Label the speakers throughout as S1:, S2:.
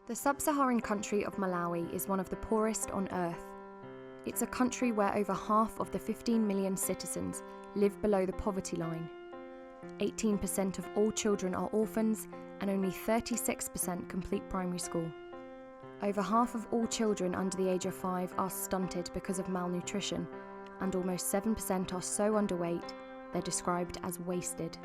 S1: The sub-Saharan country of Malawi is one of the poorest on earth. It's a country where over half of the 15 million citizens live below the poverty line. 18% of all children are orphans and only 36% complete primary school. Over half of all children under the age of 5 are stunted because of malnutrition, and almost 7% are so underweight they're described as wasted.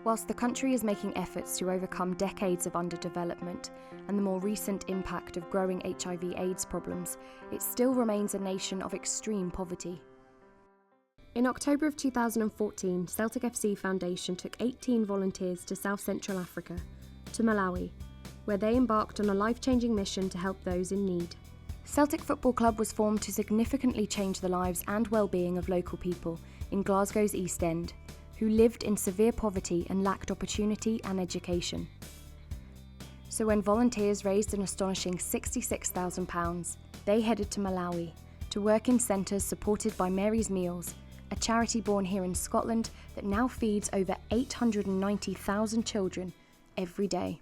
S1: Whilst the country is making efforts to overcome decades of underdevelopment and the more recent impact of growing HIV/AIDS problems, it still remains a nation of extreme poverty. In October of 2014, Celtic FC Foundation took 18 volunteers to South Central Africa, to Malawi, where they embarked on a life-changing mission to help those in need. Celtic Football Club was formed to significantly change the lives and well-being of local people in Glasgow's East End, who lived in severe poverty and lacked opportunity and education. So when volunteers raised an astonishing £66,000, they headed to Malawi to work in centres supported by Mary's Meals, a charity born here in Scotland that now feeds over 890,000 children every day.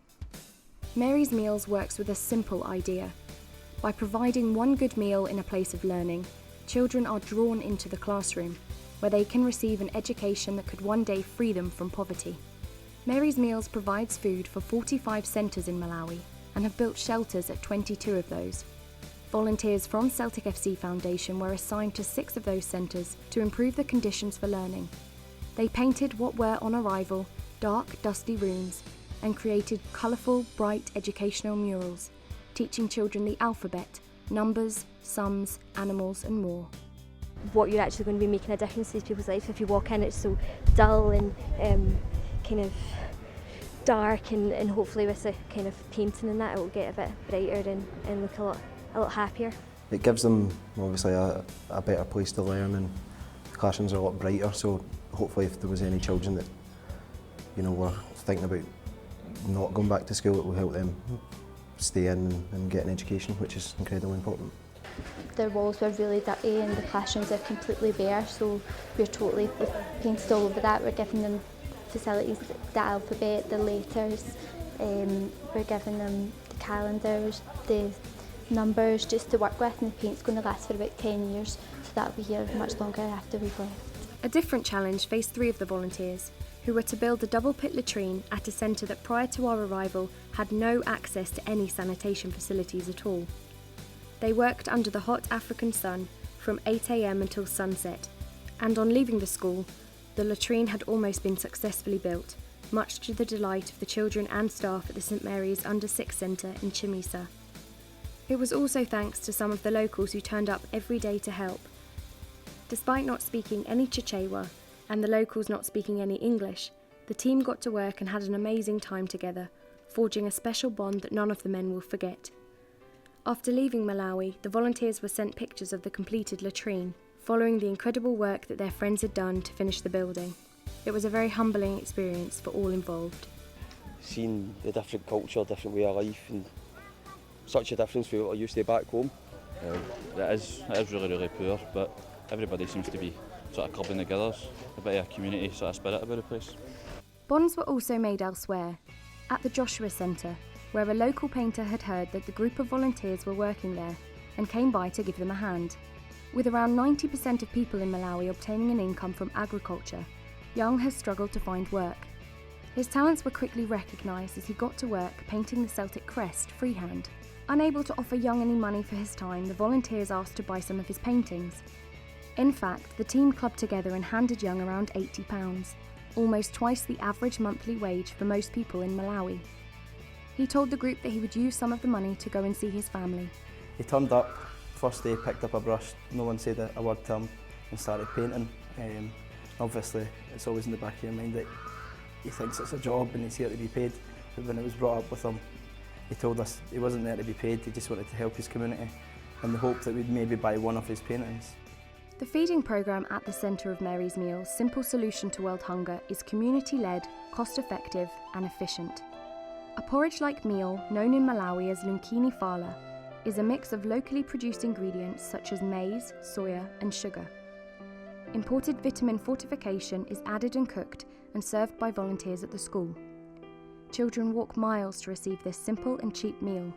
S1: Mary's Meals works with a simple idea. By providing one good meal in a place of learning, children are drawn into the classroom, where they can receive an education that could one day free them from poverty. Mary's Meals provides food for 45 centres in Malawi and have built shelters at 22 of those. Volunteers from Celtic FC Foundation were assigned to 6 of those centres to improve the conditions for learning. They painted what were on arrival dark, dusty rooms and created colourful, bright educational murals, teaching children the alphabet, numbers, sums, animals and more.
S2: What you're actually going to be making a difference to these people's lives. If you walk in, it's so dull and kind of dark, and hopefully with the kind of painting and that, it will get a bit brighter and look a lot happier.
S3: It gives them obviously a better place to learn, and the classrooms are a lot brighter, so hopefully if there was any children that were thinking about not going back to school, it will help them stay in and get an education, which is incredibly important.
S4: The walls were really dirty and the classrooms are completely bare, so we're totally painted all over that. We're giving them facilities, the alphabet, the letters, we're giving them the calendars, the numbers just to work with, and the paint's going to last for about 10 years, so that'll be here much longer after we've left.
S1: A different challenge faced 3 of the volunteers, who were to build a double pit latrine at a centre that prior to our arrival had no access to any sanitation facilities at all. They worked under the hot African sun from 8 a.m. until sunset, and on leaving the school, the latrine had almost been successfully built, much to the delight of the children and staff at the St Mary's Under 6 Centre in Chimisa. It was also thanks to some of the locals who turned up every day to help. Despite not speaking any Chichewa, and the locals not speaking any English, the team got to work and had an amazing time together, forging a special bond that none of the men will forget. After leaving Malawi, the volunteers were sent pictures of the completed latrine, following the incredible work that their friends had done to finish the building. It was a very humbling experience for all involved.
S5: Seeing the different culture, different way of life, and such a difference from what I used to back home.
S6: It is really poor, but everybody seems to be sort of clubbing together, a bit of a community sort of spirit about the place.
S1: Bonds were also made elsewhere, at the Joshua Centre, where a local painter had heard that the group of volunteers were working there and came by to give them a hand. With around 90% of people in Malawi obtaining an income from agriculture, Young has struggled to find work. His talents were quickly recognised as he got to work painting the Celtic crest freehand. Unable to offer Young any money for his time, the volunteers asked to buy some of his paintings. In fact, the team clubbed together and handed Young around £80, almost twice the average monthly wage for most people in Malawi. He told the group that he would use some of the money to go and see his family.
S7: He turned up, first day picked up a brush, no one said a word to him, and started painting. Obviously it's always in the back of your mind that he thinks it's a job and he's here to be paid, but when it was brought up with him, he told us he wasn't there to be paid, he just wanted to help his community, in the hope that we'd maybe buy one of his paintings.
S1: The feeding programme at the centre of Mary's Meals' simple solution to world hunger is community-led, cost-effective and efficient. A porridge-like meal, known in Malawi as lunkini fala, is a mix of locally produced ingredients such as maize, soya and sugar. Imported vitamin fortification is added and cooked and served by volunteers at the school. children walk miles to receive this simple and cheap meal.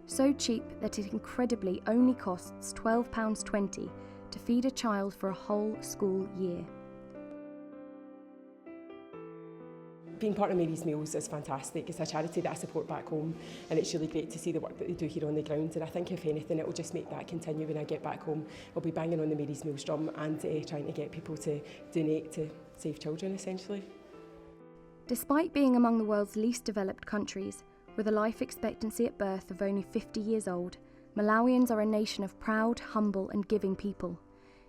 S1: So cheap that it incredibly only costs £12.20 to feed a child for a whole school year.
S8: Being part of Mary's Meals is fantastic. It's a charity that I support back home, and it's really great to see the work that they do here on the ground, and I think if anything it will just make that continue when I get back home. I'll be banging on the Mary's Meals drum and trying to get people to donate to save children essentially.
S1: Despite being among the world's least developed countries, with a life expectancy at birth of only 50 years old, Malawians are a nation of proud, humble and giving people.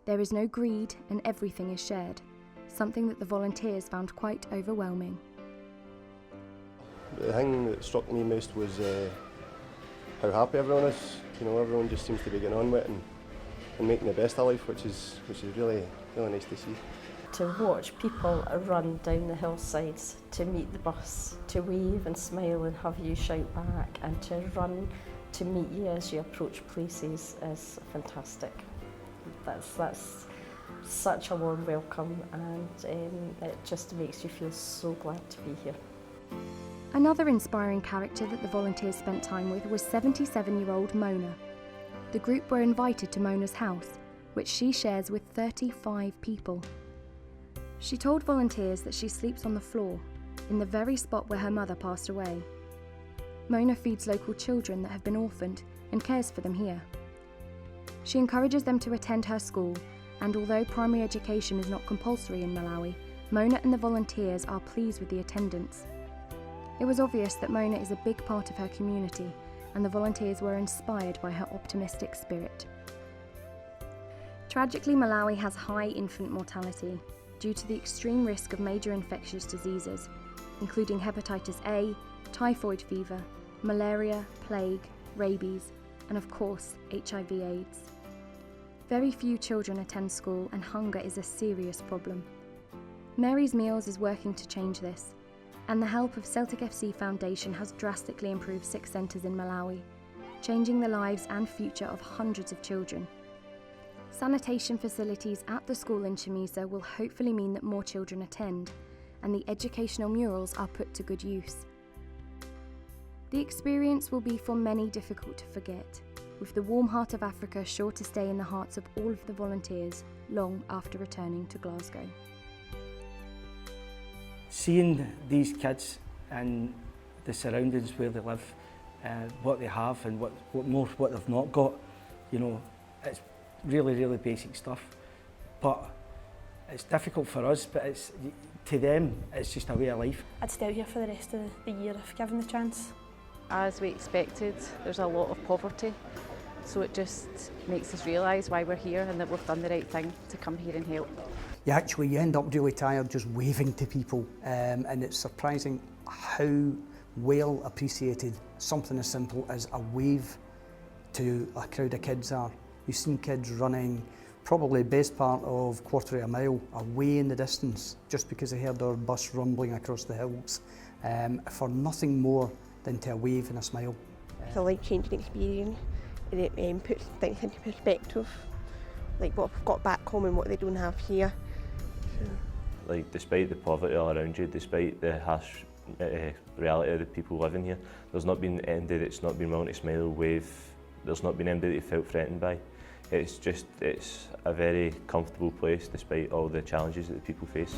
S1: There is no greed and everything is shared, something that the volunteers found quite overwhelming.
S5: The thing that struck me most was how happy everyone is. You know, everyone just seems to be getting on with it and making the best of life, which is really nice to see.
S9: To watch people run down the hillsides to meet the bus, to wave and smile and have you shout back, and to run to meet you as you approach places is fantastic. That's such a warm welcome, and it just makes you feel so glad to be here.
S1: Another inspiring character that the volunteers spent time with was 77-year-old Mona. The group were invited to Mona's house, which she shares with 35 people. She told volunteers that she sleeps on the floor, in the very spot where her mother passed away. Mona feeds local children that have been orphaned and cares for them here. She encourages them to attend her school, and although primary education is not compulsory in Malawi, Mona and the volunteers are pleased with the attendance. It was obvious that Mona is a big part of her community, and the volunteers were inspired by her optimistic spirit. Tragically, Malawi has high infant mortality due to the extreme risk of major infectious diseases, including hepatitis A, typhoid fever, malaria, plague, rabies, and of course, HIV/AIDS. Very few children attend school, and hunger is a serious problem. Mary's Meals is working to change this, and the help of Celtic FC Foundation has drastically improved 6 centres in Malawi, changing the lives and future of hundreds of children. Sanitation facilities at the school in Chamisa will hopefully mean that more children attend, and the educational murals are put to good use. The experience will be for many difficult to forget, with the warm heart of Africa sure to stay in the hearts of all of the volunteers long after returning to Glasgow.
S7: Seeing these kids and the surroundings where they live, what they have and what they've not got, you know, it's really basic stuff. But it's difficult for us, but to them it's just a way of life.
S10: I'd stay out here for the rest of the year if given the chance.
S11: As we expected, there's a lot of poverty, so it just makes us realise why we're here and that we've done the right thing to come here and help.
S12: You end up really tired just waving to people, and it's surprising how well appreciated something as simple as a wave to a crowd of kids are. You've seen kids running probably best part of quarter of a mile away in the distance just because they heard our bus rumbling across the hills, for nothing more than to a wave and a smile.
S13: It's a life-changing experience, and it puts things into perspective, like what we've got back home and what they don't have here.
S14: Like, despite the poverty all around you, despite the harsh reality of the people living here, there's not been anybody that's not been willing to smile, wave. There's not been anybody that felt threatened by. It's a very comfortable place despite all the challenges that the people face.